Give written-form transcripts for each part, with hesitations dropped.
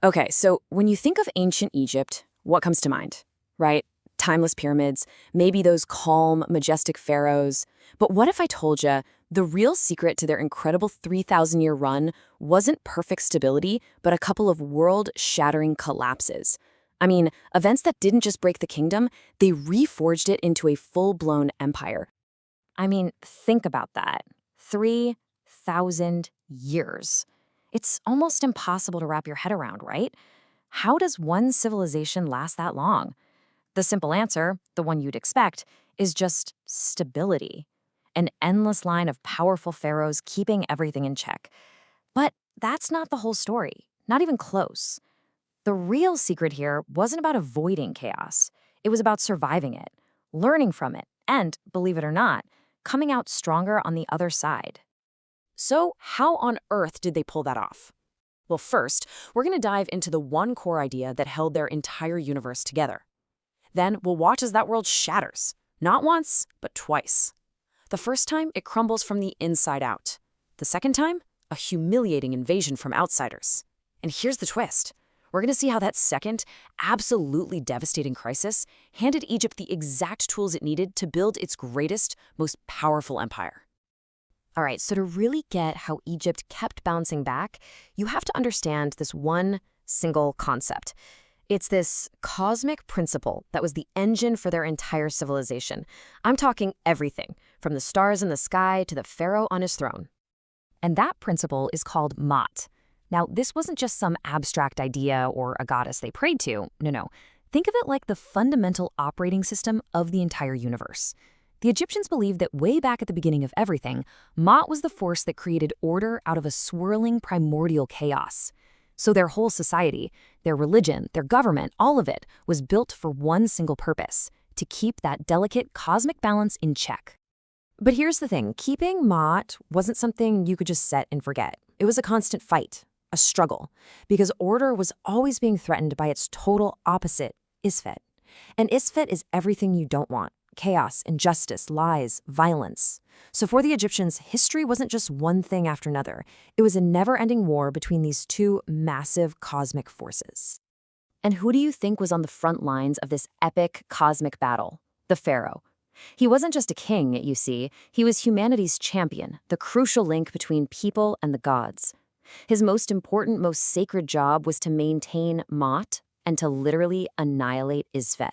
Okay, so when you think of ancient Egypt, what comes to mind? Right? Timeless pyramids, maybe those calm, majestic pharaohs. But what if I told you the real secret to their incredible 3,000-year run wasn't perfect stability, but a couple of world-shattering collapses? I mean, events that didn't just break the kingdom, they reforged it into a full-blown empire. I mean, think about that. 3,000 years. It's almost impossible to wrap your head around, right? How does one civilization last that long? The simple answer, the one you'd expect, is just stability. An endless line of powerful pharaohs keeping everything in check. But that's not the whole story, not even close. The real secret here wasn't about avoiding chaos. It was about surviving it, learning from it, and, believe it or not, coming out stronger on the other side. So how on earth did they pull that off? Well, first, we're going to dive into the one core idea that held their entire universe together. Then we'll watch as that world shatters, not once, but twice. The first time, it crumbles from the inside out. The second time, a humiliating invasion from outsiders. And here's the twist. We're going to see how that second, absolutely devastating crisis handed Egypt the exact tools it needed to build its greatest, most powerful empire. All right, so to really get how Egypt kept bouncing back, you have to understand this one single concept. It's this cosmic principle that was the engine for their entire civilization. I'm talking everything, from the stars in the sky to the pharaoh on his throne. And that principle is called Ma'at. Now, this wasn't just some abstract idea or a goddess they prayed to. No. Think of it like the fundamental operating system of the entire universe. The Egyptians believed that way back at the beginning of everything, Ma'at was the force that created order out of a swirling primordial chaos. So their whole society, their religion, their government, all of it was built for one single purpose: to keep that delicate cosmic balance in check. But here's the thing, keeping Ma'at wasn't something you could just set and forget. It was a constant fight, a struggle, because order was always being threatened by its total opposite, Isfet. And Isfet is everything you don't want: chaos, injustice, lies, violence. So for the Egyptians, history wasn't just one thing after another. It was a never-ending war between these two massive cosmic forces. And who do you think was on the front lines of this epic cosmic battle? The pharaoh. He wasn't just a king, you see. He was humanity's champion, the crucial link between people and the gods. His most important, most sacred job was to maintain Ma'at and to literally annihilate Isfet.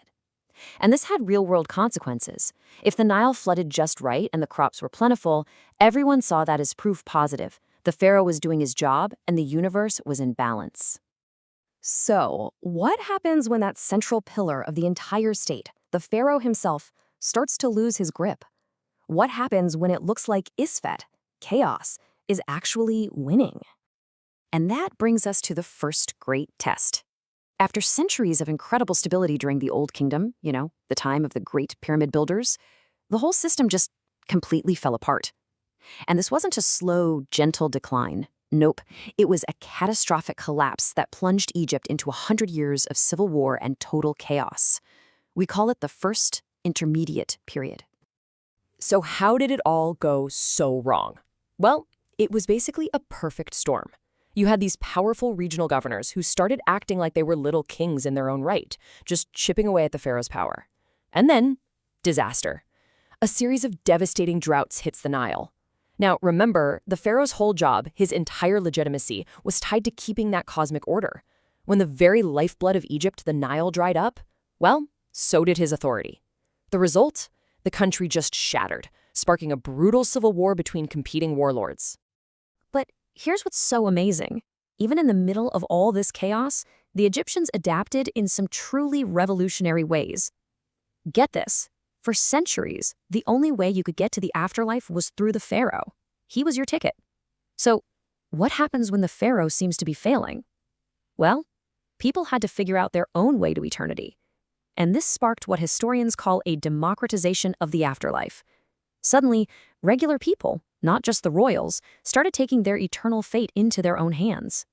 And this had real-world consequences. If the Nile flooded just right and the crops were plentiful, everyone saw that as proof positive. The pharaoh was doing his job and the universe was in balance. So, what happens when that central pillar of the entire state, the pharaoh himself, starts to lose his grip? What happens when it looks like Isfet, chaos, is actually winning? And that brings us to the first great test. After centuries of incredible stability during the Old Kingdom, the time of the great pyramid builders, the whole system just completely fell apart. And this wasn't a slow, gentle decline. Nope, it was a catastrophic collapse that plunged Egypt into 100 years of civil war and total chaos. We call it the First Intermediate Period. So how did it all go so wrong? Well, it was basically a perfect storm. You had these powerful regional governors who started acting like they were little kings in their own right, just chipping away at the pharaoh's power. And then, disaster. A series of devastating droughts hits the Nile. Now, remember, the pharaoh's whole job, his entire legitimacy, was tied to keeping that cosmic order. When the very lifeblood of Egypt, the Nile, dried up, well, so did his authority. The result? The country just shattered, sparking a brutal civil war between competing warlords. But here's what's so amazing. Even in the middle of all this chaos, the Egyptians adapted in some truly revolutionary ways. Get this. For centuries, the only way you could get to the afterlife was through the pharaoh. He was your ticket. So, what happens when the pharaoh seems to be failing? Well, people had to figure out their own way to eternity. And this sparked what historians call a democratization of the afterlife. Suddenly, regular people, not just the royals, started taking their eternal fate into their own hands.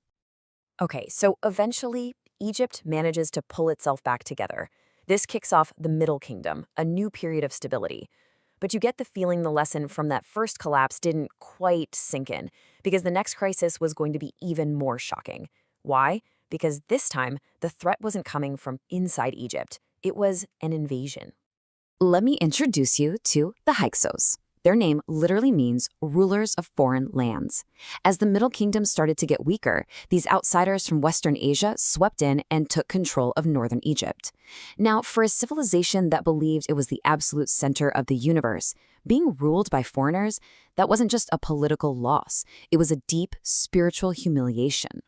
Okay, so eventually, Egypt manages to pull itself back together. This kicks off the Middle Kingdom, a new period of stability. But you get the feeling the lesson from that first collapse didn't quite sink in, because the next crisis was going to be even more shocking. Why? because this time the threat wasn't coming from inside Egypt. It was an invasion. Let me introduce you to the Hyksos. Their name literally means rulers of foreign lands. As the Middle Kingdom started to get weaker, these outsiders from Western Asia swept in and took control of northern Egypt. Now, for a civilization that believed it was the absolute center of the universe, being ruled by foreigners, that wasn't just a political loss. It was a deep spiritual humiliation.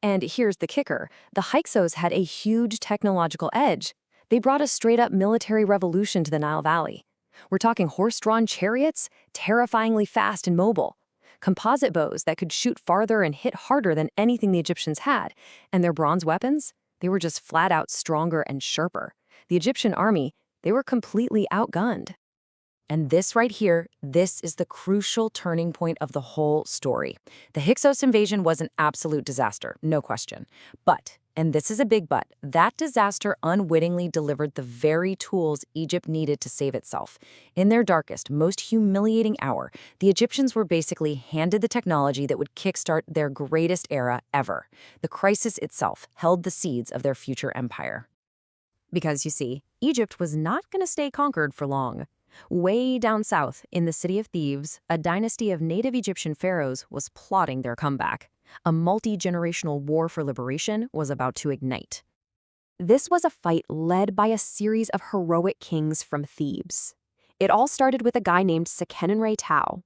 And here's the kicker. The Hyksos had a huge technological edge. They brought a straight-up military revolution to the Nile Valley. We're talking horse-drawn chariots, terrifyingly fast and mobile, composite bows that could shoot farther and hit harder than anything the Egyptians had, and their bronze weapons, they were just flat-out stronger and sharper. The Egyptian army, they were completely outgunned. And this right here, this is the crucial turning point of the whole story. The Hyksos invasion was an absolute disaster, no question. But, and this is a big but, that disaster unwittingly delivered the very tools Egypt needed to save itself. In their darkest, most humiliating hour, the Egyptians were basically handed the technology that would kickstart their greatest era ever. The crisis itself held the seeds of their future empire. Because, you see, Egypt was not going to stay conquered for long. Way down south, in the city of Thebes, a dynasty of native Egyptian pharaohs was plotting their comeback. A multi-generational war for liberation was about to ignite. This was a fight led by a series of heroic kings from Thebes. It all started with a guy named Sekenenre-Tao.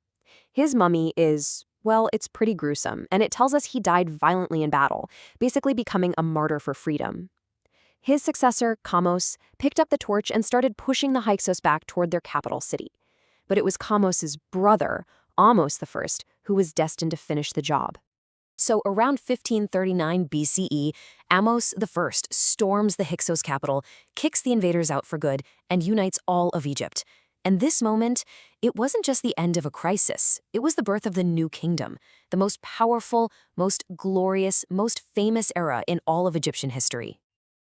His mummy is, well, it's pretty gruesome, and it tells us he died violently in battle, basically becoming a martyr for freedom. His successor, Kamose, picked up the torch and started pushing the Hyksos back toward their capital city. But it was Kamos's brother, Ahmose I, who was destined to finish the job. So around 1539 BCE, Ahmose I storms the Hyksos capital, kicks the invaders out for good, and unites all of Egypt. And this moment, it wasn't just the end of a crisis. It was the birth of the new kingdom, the most powerful, most glorious, most famous era in all of Egyptian history.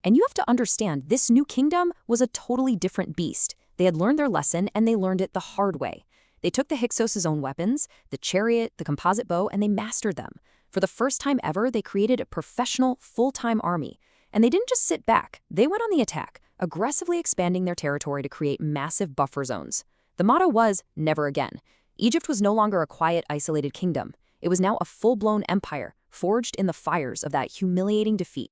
And you have to understand, this new kingdom was a totally different beast. They had learned their lesson, and they learned it the hard way. They took the Hyksos' own weapons, the chariot, the composite bow, and they mastered them. For the first time ever, they created a professional, full-time army. And they didn't just sit back. They went on the attack, aggressively expanding their territory to create massive buffer zones. The motto was, never again. Egypt was no longer a quiet, isolated kingdom. It was now a full-blown empire, forged in the fires of that humiliating defeat.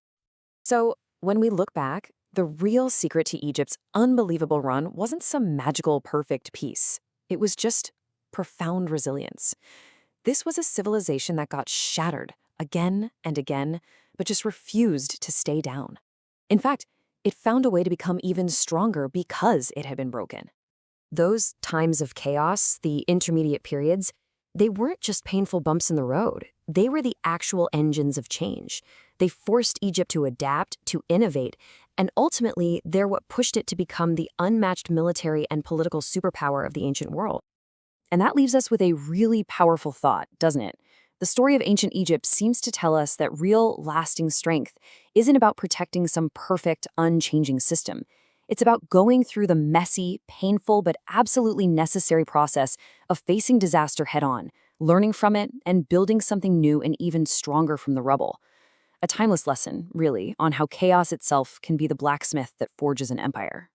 So, when we look back, the real secret to Egypt's unbelievable run wasn't some magical, perfect peace. It was just profound resilience. This was a civilization that got shattered again and again, but just refused to stay down. In fact, it found a way to become even stronger because it had been broken. Those times of chaos, the intermediate periods, they weren't just painful bumps in the road. They were the actual engines of change. They forced Egypt to adapt, to innovate, and ultimately, they're what pushed it to become the unmatched military and political superpower of the ancient world. And that leaves us with a really powerful thought, doesn't it? The story of ancient Egypt seems to tell us that real, lasting strength isn't about protecting some perfect, unchanging system. It's about going through the messy, painful, but absolutely necessary process of facing disaster head-on, learning from it, and building something new and even stronger from the rubble. A timeless lesson, really, on how chaos itself can be the blacksmith that forges an empire.